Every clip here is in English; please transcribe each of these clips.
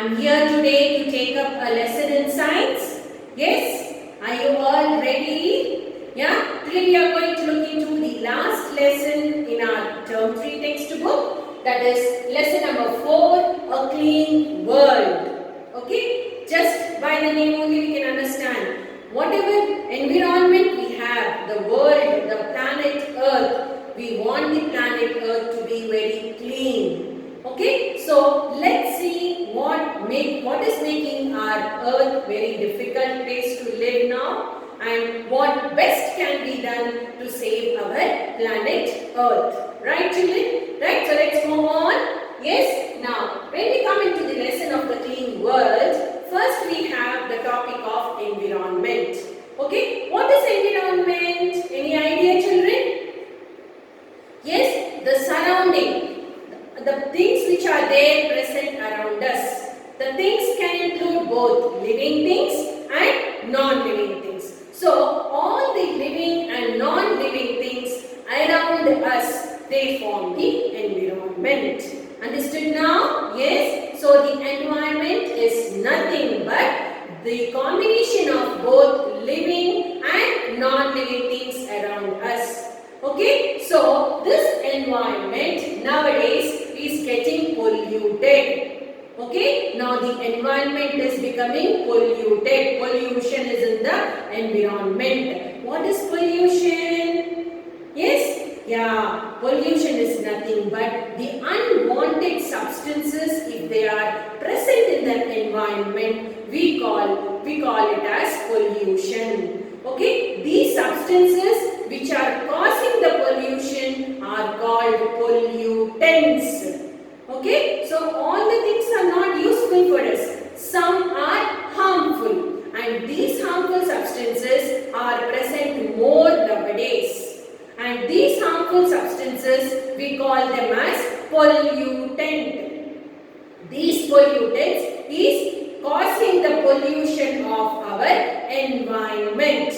am here today to take up a lesson in science. Yes? Are you all ready? Yeah? Today we are going to look into the last lesson in our term 3 textbook. That is lesson number 4, A Clean World. Okay? Just by the name only we can understand. Whatever environment we have, the world, the planet Earth, we want the planet Earth to be very clean. Okay, so let's see what is making our Earth very difficult place to live now, and what best can be done to save our planet Earth. Right, children? Right, so let's move on. Yes, now when we come into the lesson of the clean world, first we have the topic of environment. Okay, what is environment? Any idea, children? Yes, the surrounding. The things which are there present around us. The things can include both living things and non-living things. So, all the living and non-living things around us, they form the environment. Understood now? Yes? So, the environment is nothing but the combination of both living and non-living things around us. Okay? So, this environment nowadays is getting polluted. Okay, now the environment is becoming polluted. Pollution is in the environment. What is pollution? Yes? Yeah, pollution is nothing but the unwanted substances, if they are present in the environment, we call it as pollution. Okay, these substances which are causing the pollution are called pollutants. Okay, so all the things are not useful for us. Some are harmful, and these harmful substances are present more nowadays. And these harmful substances, we call them as pollutant. These pollutants is causing the pollution of our environment.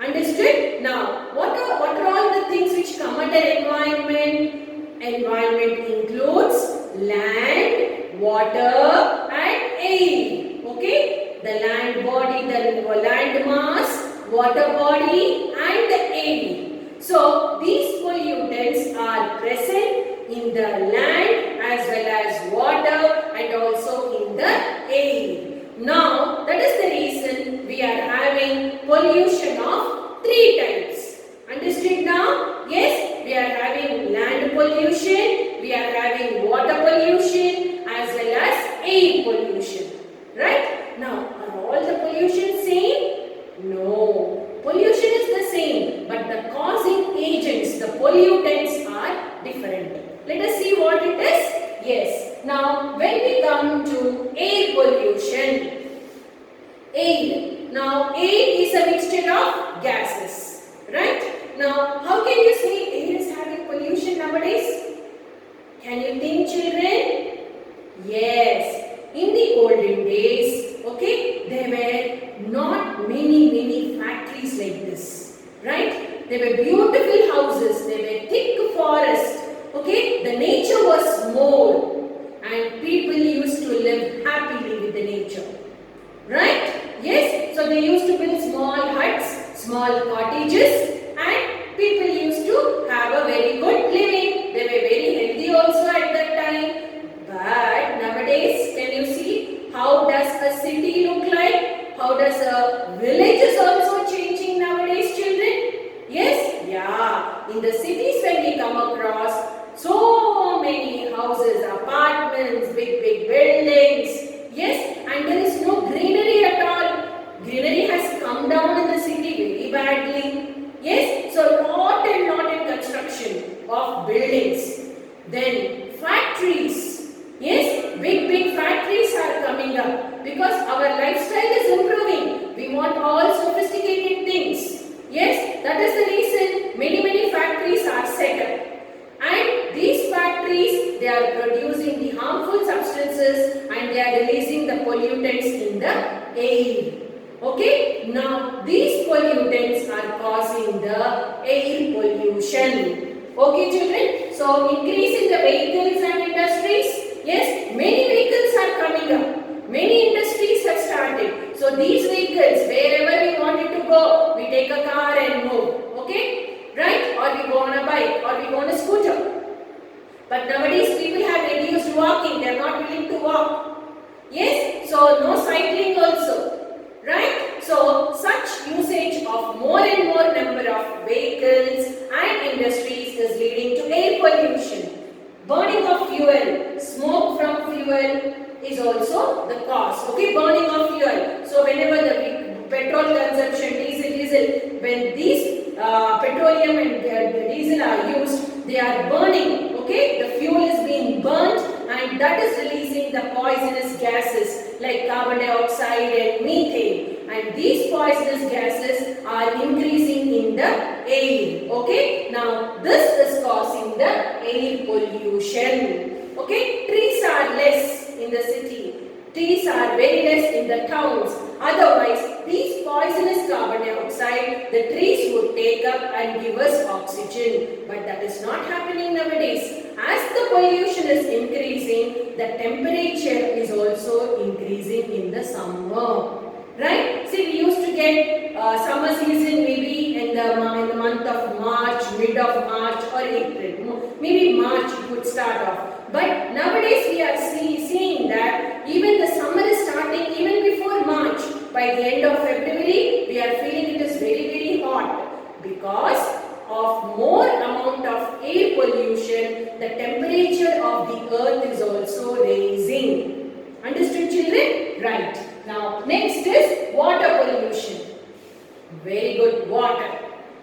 Understood? Now, what are all the things which come under environment? Environment includes land, water and air. Okay? The land body, the land mass, water body and the air. So, these pollutants are present in the land as well as water and also in the air. Now, that is the reason we are having pollution of 3 types. Understood now? Yes, we are having land pollution, we are having water pollution as well as air pollution. Right? Now, are all the pollution same? No. Pollution is the same, but the causing agents, the pollutants are different. Let us see what it is. Yes. Now, when we come to air pollution, air. Now, air is a mixture of gases. Right? Now, how can you say air is having pollution nowadays? Can you think, children? Yes. In the olden days, okay, there were not many factories like this. Right? There were beautiful houses, there were thick forests. Okay, the nature was more and people used to live happily with the nature. Right? Yes, so they used to build small huts, small cottages, and people used to have a very good living. They were very healthy also at that time. But nowadays, can you see how does a city look like? How does a village is also changing nowadays, children? Yes? Yeah. In the cities when we come across, so many houses, apartments, big buildings. Yes, and there is no greenery at all. Greenery has come down in the city very badly. Yes, so lot and construction of buildings. Then factories. Yes, big factories are coming up because our lifestyle is improving. We want all sophisticated things. Yes, that is the reason many factories are set up. And these factories, they are producing the harmful substances and they are releasing the pollutants in the air. Okay, now these pollutants are causing the air pollution. Okay, children, so increase in the vehicles and industries. Yes, many vehicles are coming up. Nowadays people have reduced walking, they are not willing to walk. Yes, so no cycling also, right? So such usage of more and more number of vehicles and industries is leading to air pollution. Burning of fuel, smoke from fuel is also the cause. Okay, burning of fuel. So whenever the petrol consumption, diesel, when these petroleum and diesel are used, they are burning. Okay, the fuel is being burnt and that is releasing the poisonous gases like carbon dioxide and methane. And these poisonous gases are increasing in the air. Okay, now this is causing the air pollution. Okay, trees are less in the city. Trees are very less in the towns. Otherwise, these poisonous carbon dioxide, the trees would take up and give us oxygen. But that is not happening nowadays. As the pollution is increasing, the temperature is also increasing in the summer. Right? See, we used to get summer season maybe in the month of March, mid of March or April. Maybe March it would start off. But nowadays we are seeing that even the summer is starting even before March. By the end of February, we are feeling it is very hot because of more amount of air pollution. The temperature of the earth is also raising. Understood, children? Right. Now, next is water pollution. Very good, water.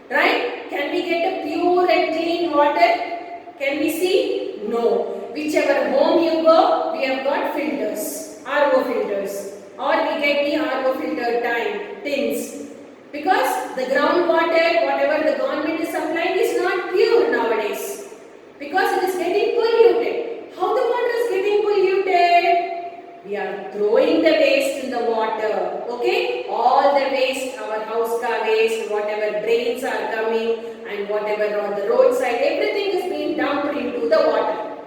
Right? Can we get a pure and clean water? Can we see? No. Whichever home you go, we have got filters, RO filters. Or we get the RO filter tins. Because the groundwater, whatever the government is supplying, is not pure nowadays. Because it is getting polluted. How the water is getting polluted? We are throwing the waste in the water. Okay? All the waste, our house car waste, whatever drains are coming and whatever on the roadside, everything is being dumped into the water.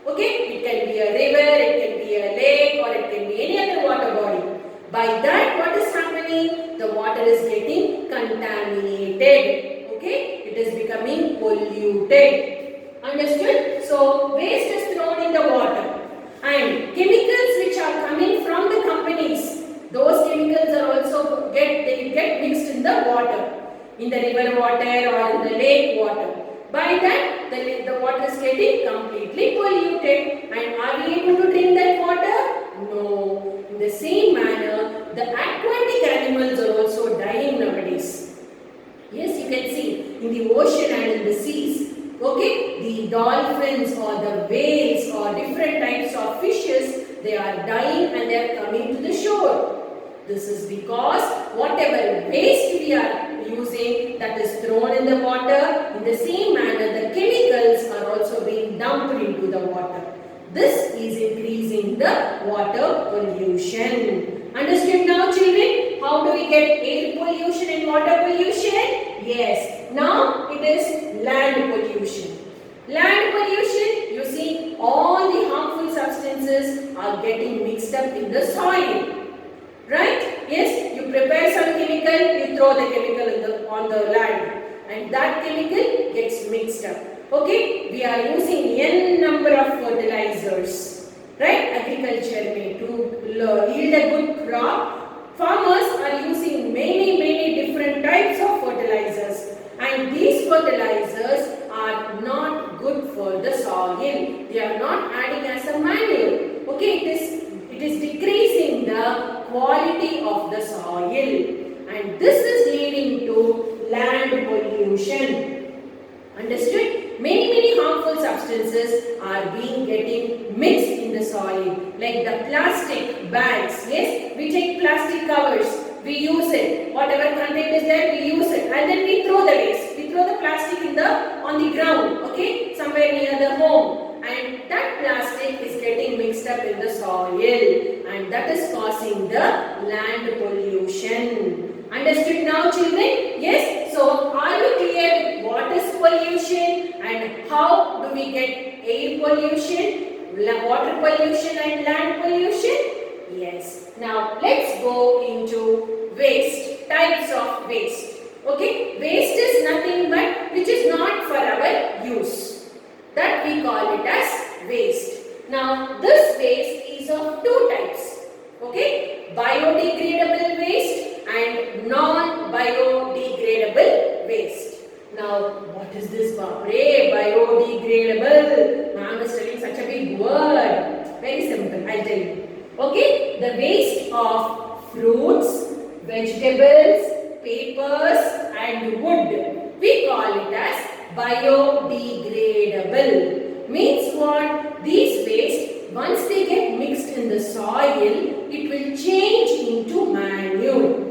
Okay? It can be a river, it can be a lake or it can be any other water body. By that, what is happening? The water is getting contaminated. Okay? It is becoming polluted. Understood? So, waste is thrown in the water. And chemicals which are coming from the companies, those chemicals are also get mixed in the water, in the river water or in the lake water. By that, the water is getting completely polluted. And are we able to drink that water? No. In the same manner, the aquatic animals are also dying nowadays. Yes, you can see in the ocean and in the seas. Okay, the dolphins or the whales or different types of fishes, they are dying and they are coming to the shore. This is because whatever waste we are using, that is thrown in the water, in the same manner the chemicals are also being dumped into the water. This is increasing the water pollution. Understood now, children? How do we get air pollution and water pollution? Yes. Now it is land pollution. Land pollution, you see, all the harmful substances are getting mixed up in the soil. Right? Yes, you prepare some chemical, you throw the chemical on the land and that chemical gets mixed up. Okay, we are using n number of fertilizers, right? Agriculture may to yield a good crop. Farmers are using many different types of fertilizers, and these fertilizers are not good for the soil. They are not adding as a manure. Okay, it is decreasing the quality of the soil, and this is leading to land pollution. Understood? Many harmful substances are getting mixed in the soil, like the plastic bags. Yes, we take plastic covers, we use it. Whatever content is there, we use it, and then we throw the waste. We throw the plastic on the ground. Okay, somewhere near the home, and that plastic is getting mixed up in the soil, and that is causing the land pollution. Understood now, children? Yes. So, are you clear with what is pollution and how do we get air pollution, water pollution and land pollution? Yes. Now, let's go into waste, types of waste. Okay, waste is nothing but which is not for our use. That we call it as waste. Now this waste is of two types. Okay, biodegradable waste and non-biodegradable waste. Now what is this, Bapre? Biodegradable. Ma'am is telling such a big word. Very simple, I'll tell you. Okay, the waste of fruits, vegetables, papers and wood, we call it as biodegradable. Means what? These waste, once they get mixed in the soil, it will change into manure.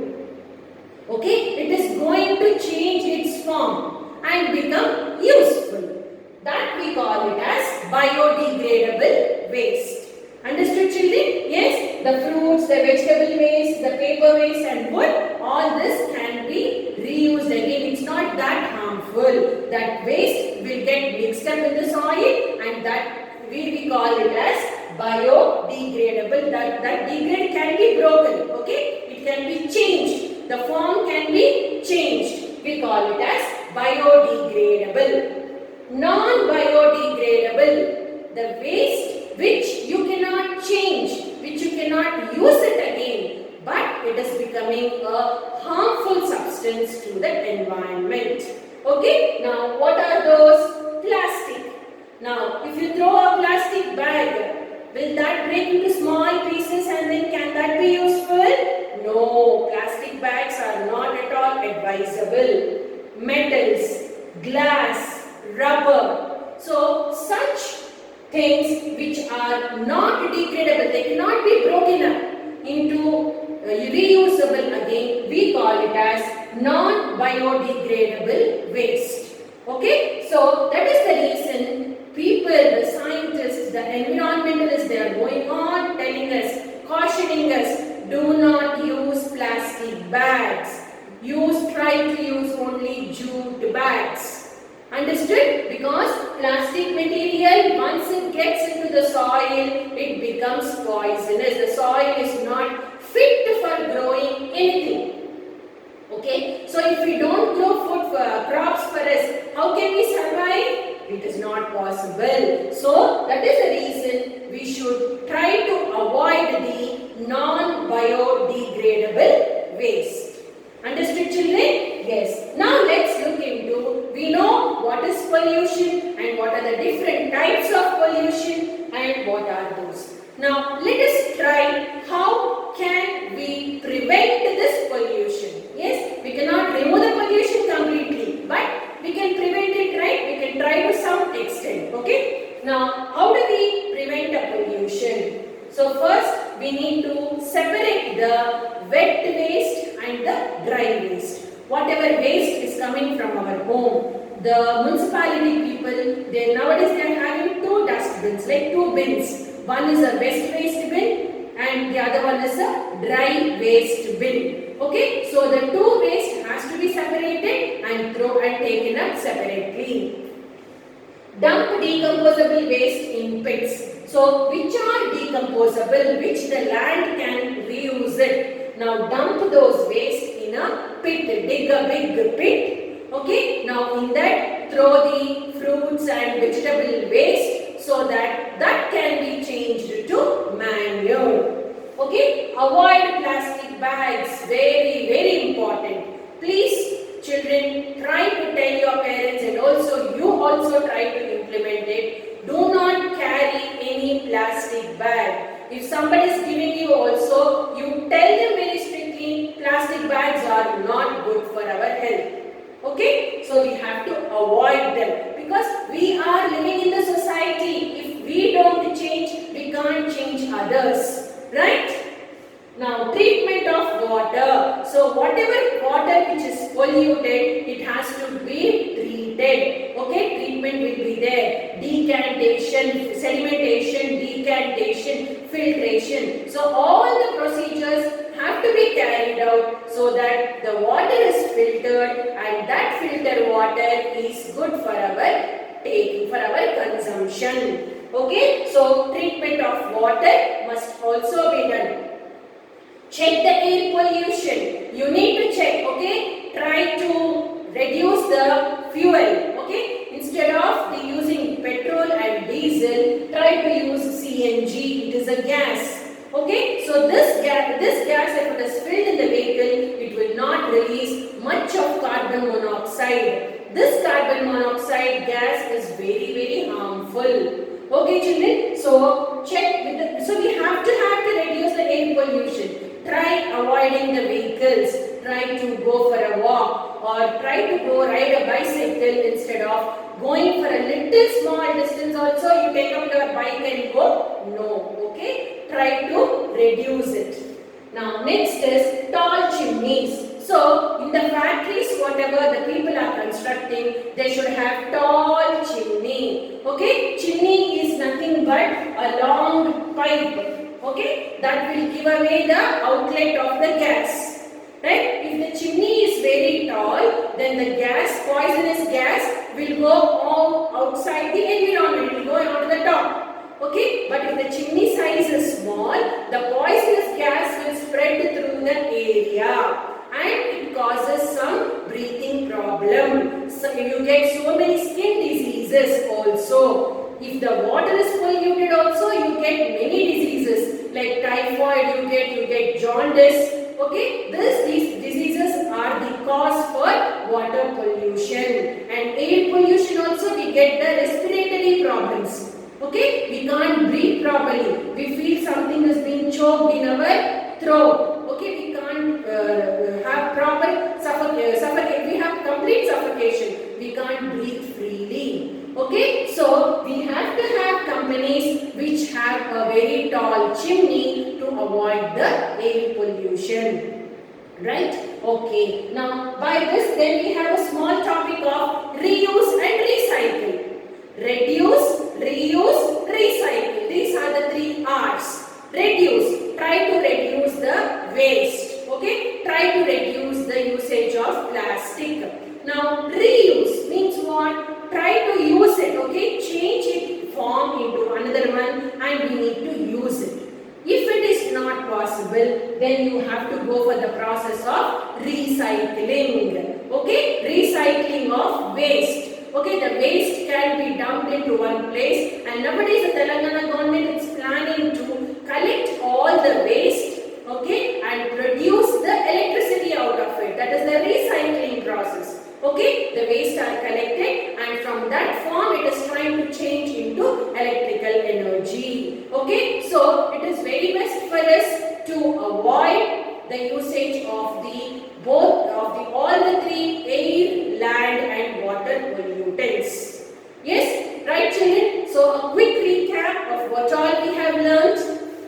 Okay, it is going to change its form and become useful. That we call it as biodegradable waste. Understood, children? Yes, the fruits, the vegetable waste, the paper waste and wood, all this can be reused again. It's not that harmful. That waste will get mixed up in the soil and that we call it as biodegradable. That degrade can be broken. Okay, it can be changed. The form can be changed. We call it as biodegradable. Non-biodegradable, the waste which you cannot change, which you cannot use it again, but it is becoming a harmful substance to the environment. Okay, now what are those? Plastic. Now, if you throw a plastic bag, will that break into small pieces and then can that be useful? No, plastic bags are not at all advisable. Metals, glass, rubber. So, such things which are not degradable, they cannot be broken up into reusable again, we call it as non-biodegradable waste. Okay, so that is the reason people, the scientists, the environmentalists, they are going on telling us, cautioning us, do not use plastic bags. Try to use only jute bags. Understood? Because plastic material, once it gets into the soil, it becomes poisonous. The soil is not fit for growing anything. Okay? So if we don't grow food crops for us, how can we survive? It is not possible. So that is the reason we should try to avoid the non-biodegradable waste. Understood, children? Yes. Now let's look into, we know what is pollution and what are the different types of pollution and what are those. Now let us try how can we prevent this pollution. Yes, we cannot remove the pollution completely, but we can prevent it, right? We can try to some extent. Okay. Now how do we prevent a pollution? So first we need to separate the wet waste and the dry waste. Whatever waste is coming from our home, the municipality people, nowadays they are having two dustbins, like two bins. One is a wet waste bin and the other one is a dry waste bin. Okay, so the two waste has to be separated and taken up separately. Dump decomposable waste in pits. So which are decomposable, which the land can reuse it. Now dump those waste in a pit, dig a big pit. Okay, now in that throw the fruits and vegetable waste so that can be changed to manure. Okay, avoid plastic bags, very, very important. Please children, try to tell your parents and also you also try to implement it. Do not carry any plastic bag. If somebody is giving you also, you tell them very strictly, plastic bags are not good for our health. Okay? So we have to avoid them because we are living in the society. If we don't change, we can't change others. Right? Now, treatment of water. So, whatever water which is polluted, it has to be treated. Okay, treatment will be there. Decantation, sedimentation, decantation, filtration. So, all the procedures have to be carried out so that the water is filtered and that filtered water is good for our taking, for our consumption. Okay, so treatment of water must also be done. Check the air pollution. You need to check, okay? Try to reduce the fuel. Okay, instead of using petrol and diesel, try to use CNG. It is a gas. Okay, so this gas if it is filled in the vehicle, it will not release much of carbon monoxide. This carbon monoxide gas is very harmful. Okay children, so check with so we have to reduce the air pollution. Try avoiding the vehicles, try to go for a walk or try to go ride a bicycle instead of going for a little small distance also you take up your bike and go. No, okay, try to reduce it. Now next is tall chimneys. So in the factories whatever the people are constructing, they should have tall chimney. Okay, chimney is nothing but a long pipe. Okay, that will give away the outlet of the gas. Right? If the chimney is very tall, then the gas, poisonous gas, will go all outside the environment. It will go onto the top. Okay, but if the chimney size is small, the poisonous gas will spread through the area and it causes some breathing problem. So you get so many skin diseases also. If the water is polluted also, you get many diseases like typhoid, you get jaundice. Okay, these diseases are the cause for water pollution, and air pollution also we get the respiratory problems. Okay, we can't breathe properly. We feel something is being choked in our throat. Okay, we can't have proper suffocate. We have complete suffocation. We can't breathe freely. Okay, so we have to have companies which have a very tall chimney to avoid the air pollution. Right? Okay. Now by this then we have a small topic of reuse and recycle. Reduce, reuse, recycle. These are the 3 R's. Reduce. Try to reduce the waste. Okay. Try to reduce the usage of plastic. Now reuse means what? Try to use it. Okay. Change it form into another one and we need to use it. If it is not possible, then you have to go for the process of recycling. Okay. Recycling of waste. Okay, the waste can be dumped into one place and nowadays the Telangana government is planning to collect all the waste, okay, and produce the electricity out of it. That is the recycling process. Okay, the waste are collected and from that form it is trying to change into electrical energy. Okay, so it is very best for us to avoid the usage of all the 3 air, land and water pollutants. Yes, right children? So a quick recap of what all we have learnt.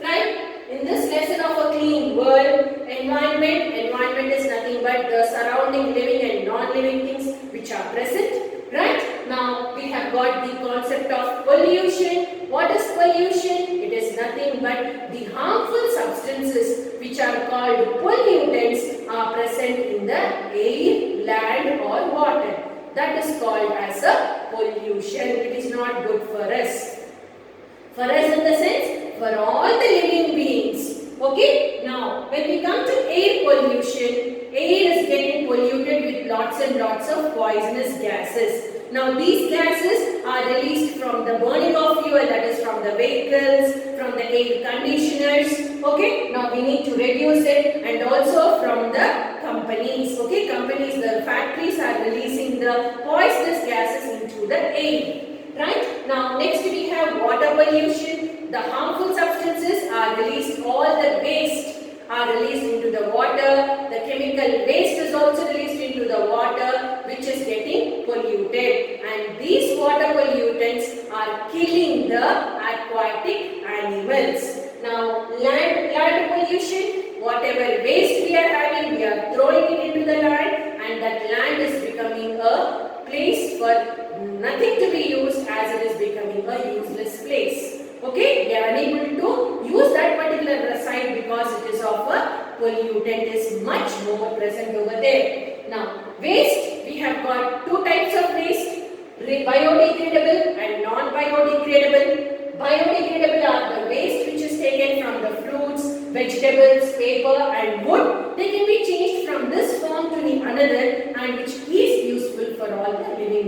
Right? In this lesson of a clean world, environment is nothing but the surrounding living and non-living things which are present. Right? Now we have got the concept of pollution. What is pollution? It is nothing but the harmful substances which are called pollutants are present in the air, land or water. That is called as a pollution. It is not good for us. For us in the sense, for all the living beings. Okay? Now, when we come to air pollution, air is getting polluted with lots and lots of poisonous gases. Now, these gases are released from the burning of fuel, that is from the vehicles, from the air conditioners. Okay? Now, we need to reduce it, and also from the companies. Okay? Companies, the factories are releasing the poisonous gases into the air. Right? Now, next we have water pollution. The harmful substances are released, all the waste are released into the water. The chemical waste is also released into the water, which is getting polluted. And these water pollutants are killing the aquatic animals. Now, land pollution, whatever waste we are having, we are throwing it into the land, and that land is becoming a place for nothing to be used, as it is becoming a useless place. Okay, we are unable to use that particular site because it is of a pollutant is much more present over there. Now, waste, we have got 2 types of waste, biodegradable and non-biodegradable. Biodegradable are the waste which is taken from the fruits, vegetables, paper and wood. They can be changed from this form to the another and which is useful for all the living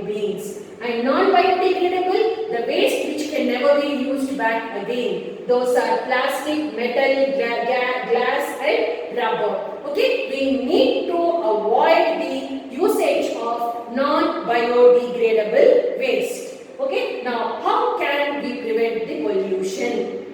And non-biodegradable, the waste which can never be used back again. Those are plastic, metal, glass and rubber. Okay, we need to avoid the usage of non-biodegradable waste. Okay, now how can we prevent the pollution?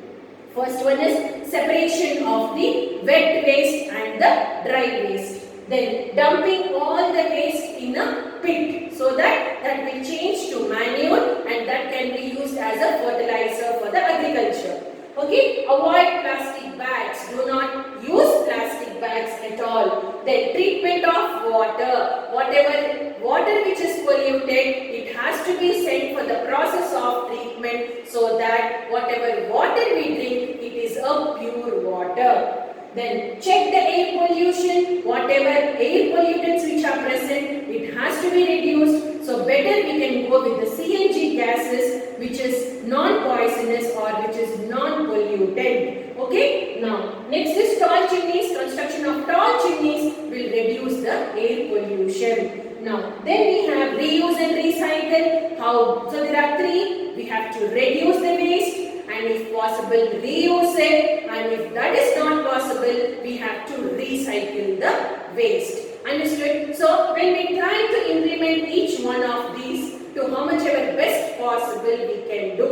First one is separation of the wet waste and the dry waste. Then dumping all the waste in a pit so that will change to manure and that can be used as a fertilizer for the agriculture. Okay, avoid plastic bags. Do not use plastic bags at all. Then treatment of water. Whatever water which is polluted, it has to be sent for the process of treatment so that whatever water we drink, it is a pure water. Then check the air pollution. Whatever air pollutants which are present, it has to be reduced. So better we can go with the CNG gases which is non-poisonous or which is non-pollutant. Okay. Now next is tall chimneys. Construction of tall chimneys will reduce the air pollution. Now then we have reuse and recycle. How? So there are three. We have to reduce the waste, and if possible reuse it, and if that is not possible we have to recycle the waste. Understood? So when we try to implement each one of these to how much ever best possible we can do,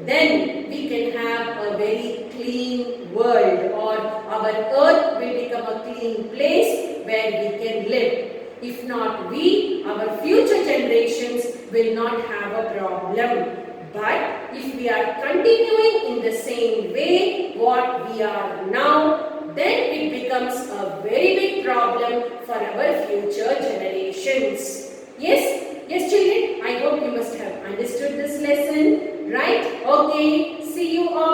then we can have a very clean world, or our earth will become a clean place where we can live. If not we, our future generations will not have a problem. But if we are continuing in the same way what we are now, then it becomes a very big problem for our future generations. Yes? Yes children, I hope you must have understood this lesson, right? Okay, see you all.